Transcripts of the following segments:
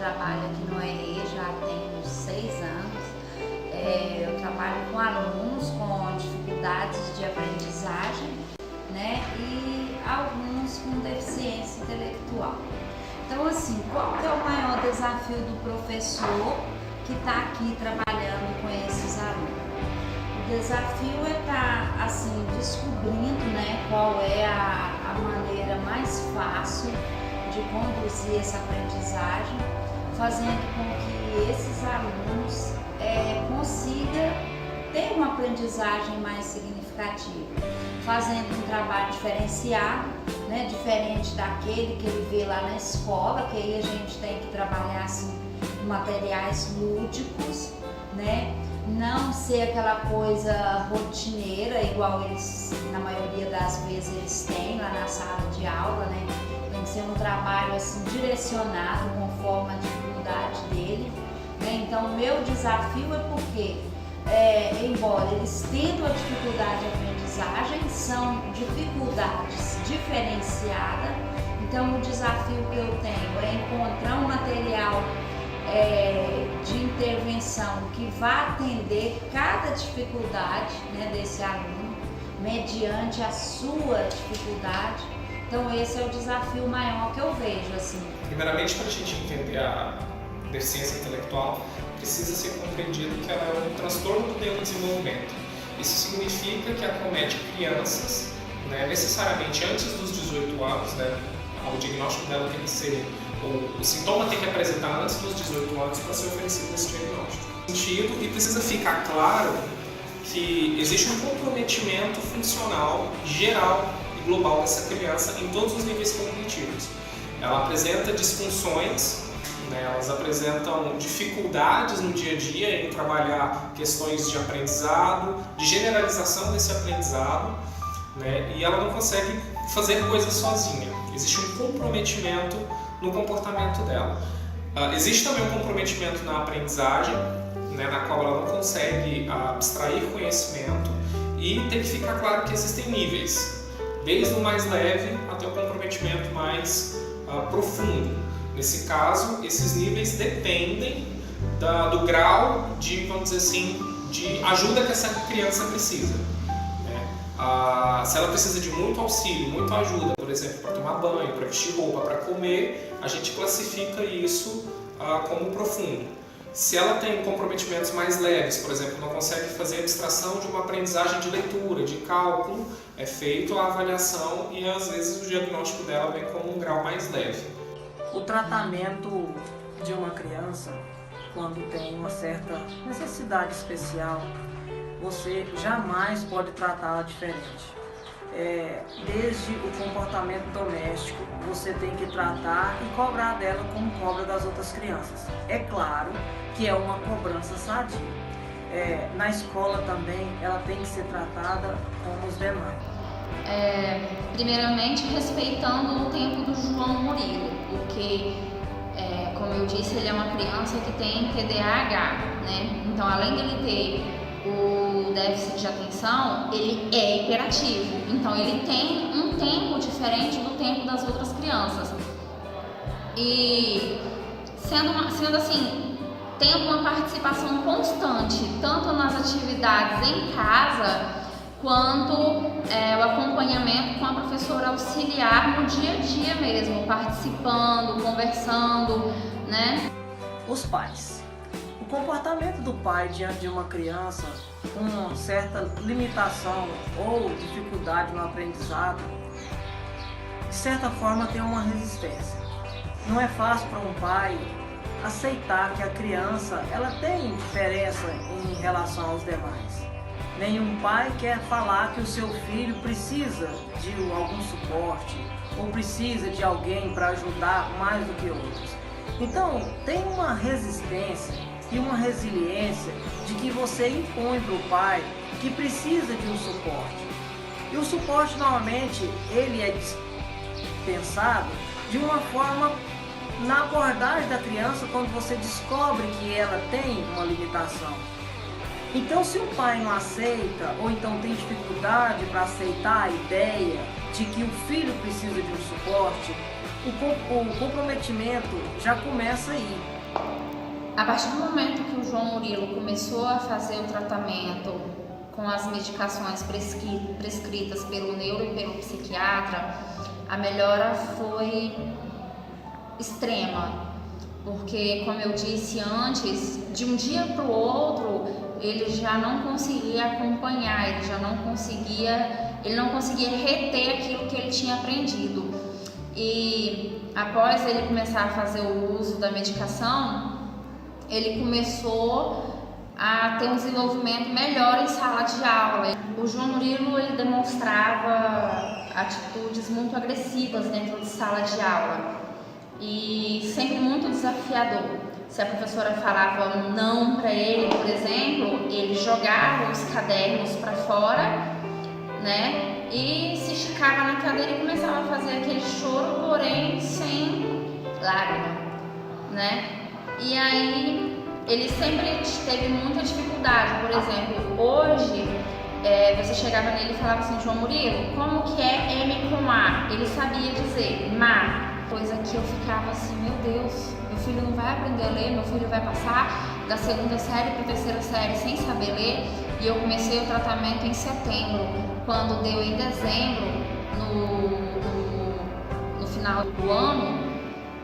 trabalho aqui no EE já tem uns 6 anos. Eu trabalho com alunos com dificuldades de aprendizagem, né, e alguns com deficiência intelectual. Então, assim, qual que é o maior desafio do professor que está aqui trabalhando com esses alunos? O desafio é estar, assim, descobrindo, né, qual é a maneira mais fácil de conduzir essa aprendizagem, fazendo com que esses alunos consigam ter uma aprendizagem mais significativa, fazendo um trabalho diferenciado, né, diferente daquele que ele vê lá na escola, que aí a gente tem que trabalhar assim, materiais lúdicos, né, não ser aquela coisa rotineira, igual eles, na maioria das vezes, eles têm lá na sala de aula, né, tem que ser um trabalho assim, direcionado conforme a dificuldade dele, né, então o meu desafio é porque embora eles tenham a dificuldade de aprendizagem, são dificuldades diferenciadas. Então o desafio que eu tenho é encontrar um material de intervenção que vá atender cada dificuldade, né, desse aluno, mediante a sua dificuldade. Então esse é o desafio maior que eu vejo, assim. Primeiramente, para a gente entender a deficiência intelectual, precisa ser compreendido que ela é um transtorno do neurodesenvolvimento. Isso significa que acomete crianças, né, necessariamente antes dos 18 anos, né, o diagnóstico dela tem que ser, o sintoma tem que apresentar antes dos 18 anos para ser oferecido esse diagnóstico. E precisa ficar claro que existe um comprometimento funcional geral e global dessa criança em todos os níveis cognitivos. Ela apresenta disfunções, elas apresentam dificuldades no dia a dia em trabalhar questões de aprendizado, de generalização desse aprendizado, né? E ela não consegue fazer coisas sozinha. Existe um comprometimento no comportamento dela. Existe também um comprometimento na aprendizagem, né, na qual ela não consegue abstrair conhecimento, e tem que ficar claro que existem níveis, desde o mais leve até o comprometimento mais profundo. Nesse caso, esses níveis dependem do grau de, vamos dizer assim, de ajuda que essa criança precisa, né? Se ela precisa de muito auxílio, muita ajuda, por exemplo, para tomar banho, para vestir roupa, para comer, a gente classifica isso como profundo. Se ela tem comprometimentos mais leves, por exemplo, não consegue fazer a abstração de uma aprendizagem de leitura, de cálculo, é feita a avaliação e às vezes o diagnóstico dela vem como um grau mais leve. O tratamento de uma criança, quando tem uma certa necessidade especial, você jamais pode tratá-la diferente. Desde o comportamento doméstico, você tem que tratar e cobrar dela como cobra das outras crianças. É claro que é uma cobrança sadia. Na escola também, ela tem que ser tratada como os demais. Primeiramente, respeitando o tempo do João Murilo, porque, como eu disse, ele é uma criança que tem TDAH, né? Então, além de ele ter o déficit de atenção, ele é hiperativo. Então, ele tem um tempo diferente do tempo das outras crianças. E, sendo assim, tendo uma participação constante, tanto nas atividades em casa, quanto o acompanhamento com a professora auxiliar no dia a dia mesmo, participando, conversando, né? Os pais. O comportamento do pai diante de uma criança com uma certa limitação ou dificuldade no aprendizado, de certa forma tem uma resistência. Não é fácil para um pai aceitar que a criança ela tem diferença em relação aos demais. Nenhum pai quer falar que o seu filho precisa de algum suporte ou precisa de alguém para ajudar mais do que outros. Então, tem uma resistência e uma resiliência de que você impõe para o pai que precisa de um suporte. E o suporte, normalmente, ele é pensado de uma forma na abordagem da criança quando você descobre que ela tem uma limitação. Então, se o pai não aceita ou então tem dificuldade para aceitar a ideia de que o filho precisa de um suporte, o comprometimento já começa aí. A partir do momento que o João Murilo começou a fazer o tratamento com as medicações prescritas pelo neuro e pelo psiquiatra, a melhora foi extrema, porque, como eu disse antes, de um dia para o outro ele já não conseguia acompanhar, ele não conseguia reter aquilo que ele tinha aprendido. E após ele começar a fazer o uso da medicação, ele começou a ter um desenvolvimento melhor em sala de aula. O João Murilo, ele demonstrava atitudes muito agressivas dentro de sala de aula e sempre muito desafiador. Se a professora falava um não para ele, por exemplo, ele jogava os cadernos para fora, né? E se esticava na cadeira e começava a fazer aquele choro, porém sem lágrima, né? E aí ele sempre teve muita dificuldade. Por exemplo, hoje você chegava nele e falava assim: João Murilo, como que é M com A? Ele sabia dizer ma, coisa que eu ficava assim: meu Deus, meu filho não vai aprender a ler, meu filho vai passar da 2ª série para a 3ª série sem saber ler. E eu comecei o tratamento em setembro, quando deu em dezembro, no final do ano,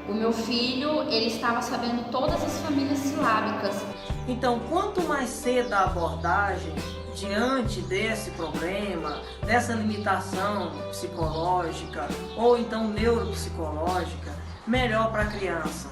o meu filho, ele estava sabendo todas as famílias silábicas. Então, quanto mais cedo a abordagem diante desse problema, dessa limitação psicológica ou então neuropsicológica, melhor para a criança.